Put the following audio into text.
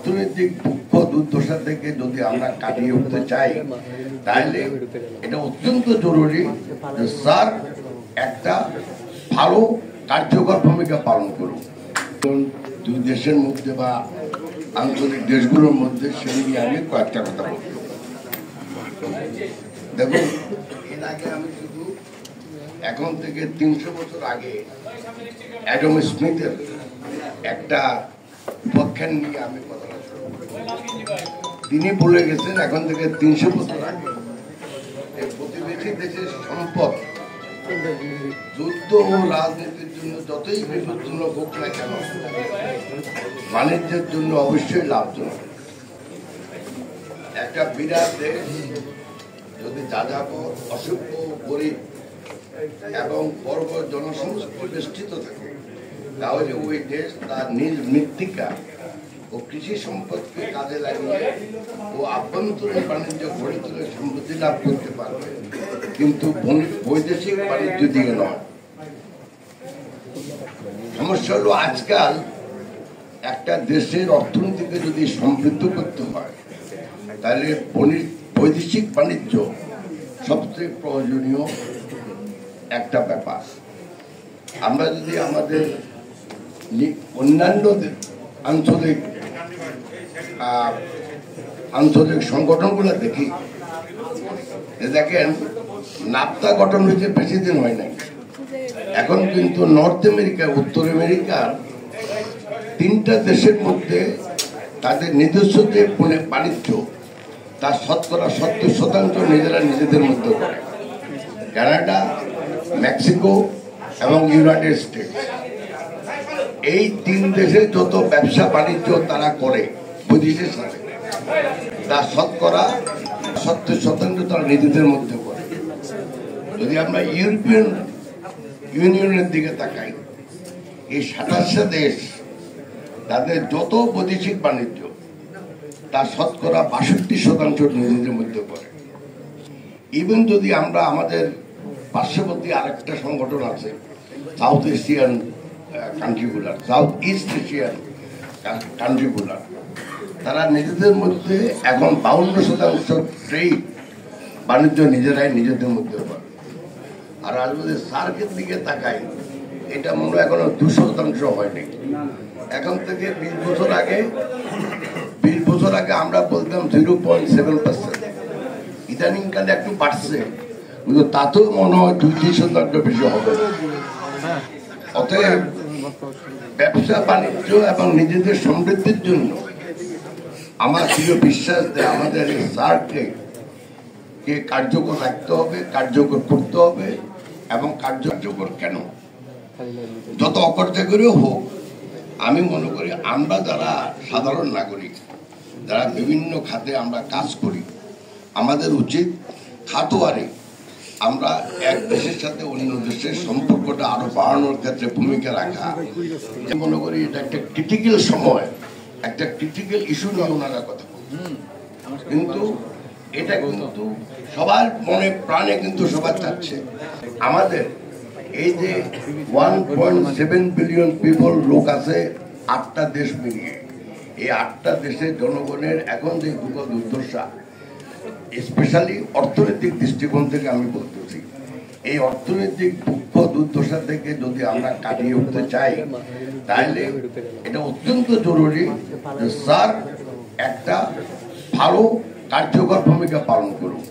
অর্থনৈতিক দুঃখ দুর্দশা থেকে যদি আমরা কাটিয়ে উঠতে চাই, তাহলে এটা অত্যন্ত জরুরি যে স্যার একটা ভালো কার্যকর ভূমিকা পালন করুন। দুই দেশের মধ্যে বা আঞ্চলিক দেশগুলোর মধ্যে সে নিয়ে আমি কয়েকটা কথা বলব। দেখুন, এর আগে আমি শুধু এখন থেকে 300 বছর আগে অ্যাডাম স্মিথের একটা উপাখ্যান নিয়ে আমি কথা শুরু করি। তিনি বলে গেছেন এখন থেকে 300 বছর আগে প্রতিবেশী দেশের সম্পদ যুদ্ধ ও রাজনীতির জন্য যতই বিপজ্জনক হোক না কেন, বাণিজ্যের জন্য অবশ্যই লাভজনক। একটা বিরাট দেশ যদি যাযাবর, অসভ্য, গরিব এবং বর্গ জনসমষ্টি বেষ্টিত থাকে, তাহলে ওই দেশ তার নিজ মৃত্তিকা ও কৃষি সম্পদকে কাজে লাগিয়ে ও আভ্যন্তরীণ বাণিজ্য গড়ে তুলে সমৃদ্ধি লাভ করতে পারবে, কিন্তু বৈদেশিক বাণিজ্য দিয়ে নয়। সমস্যা হলো আজকাল একটা দেশের অর্থনীতিকে যদি সমৃদ্ধ করতে হয়, তাহলে বৈদেশিক বাণিজ্য সবচেয়ে প্রয়োজনীয় একটা ব্যাপার। আমরা যদি আমাদের অন্যান্য আঞ্চলিক সংগঠনগুলো দেখি, দেখেন নাফতা গঠন হয়েছে বেশি দিন হয় নাই। এখন কিন্তু নর্থ আমেরিকা, উত্তর আমেরিকার 3টা দেশের মধ্যে তাদের নিজস্ব যে বাণিজ্য তার শতকরা 70% নিজেরা নিজেদের মধ্যে করে। কানাডা, মেক্সিকো এবং ইউনাইটেড স্টেটস, এই 3 দেশে যত ব্যবসা বাণিজ্য তারা করে বৈদেশিক সাথে, তার শতকরা 70% তারা নিজেদের মধ্যে করে। যদি আমরা ইউরোপিয়ান ইউনিয়নের দিকে তাকাই, এই 27টা দেশ তাদের যত বৈদেশিক বাণিজ্য তার শতকরা 62% নিজেদের মধ্যে করে। ইভেন যদি আমরা আমাদের পার্শ্ববর্তী আরেকটা সংগঠন আছে, সাউথ এশিয়ান কান্ট্রিগুলার, সাউথ ইস্ট এশিয়ান কান্ট্রিগুলার, তারা নিজেদের মধ্যে এখন 52% ট্রেড বাণিজ্য নিজেরাই নিজেদের মধ্যে করে। আর আজ যদি সার্কের দিকে তাকাই, এটা মনে হয় এখনো 2% হয়নি। এখন থেকে 20 বছর আগে আমরা বলতাম 0.7%, ইদানিংকালে একটু বাড়ছে, কিন্তু তাতেও মনে হয় 2-3% বেশি হবে। অতএব ব্যবসা বাণিজ্য এবং নিজেদের সমৃদ্ধির জন্য আমার দৃঢ় বিশ্বাস যে আমাদের এই সার্ককে কার্যকর রাখতে হবে, কার্যকর করতে হবে। এবং কার্যকর কেন, যত অকার্যকরীও হোক, আমি মনে করি আমরা যারা সাধারণ নাগরিক, যারা বিভিন্ন খাতে আমরা কাজ করি, আমাদের উচিত খাতোয়ারে আমরা এক দেশের সাথে অন্য দেশের সম্পর্কটা আরো বাড়ানোর ক্ষেত্রে ভূমিকা রাখা। মনে করি এটা একটা ক্রিটিক্যাল সময়, একটা ক্রিটিক্যাল ইস্যু নিয়ে ওনারা কথা বলছেন, কিন্তু এটা কিন্তু সবার মনে প্রাণে কিন্তু সবার চাচ্ছে। আমাদের এই যে 1.7 বিলিয়ন পিপল লোক আছে 8টা দেশ মিলিয়ে, এই 8টা দেশের জনগণের এখন যে দুঃখ দুর্দশা, স্পেশালি অর্থনৈতিক দৃষ্টিকোণ থেকে আমি বলতেছি, এই অর্থনৈতিক দুঃখ দুর্দশা থেকে যদি আমরা কাটিয়ে উঠতে চাই, তাহলে এটা অত্যন্ত জরুরি যে স্যার একটা ভালো কার্যকর ভূমিকা পালন করুন।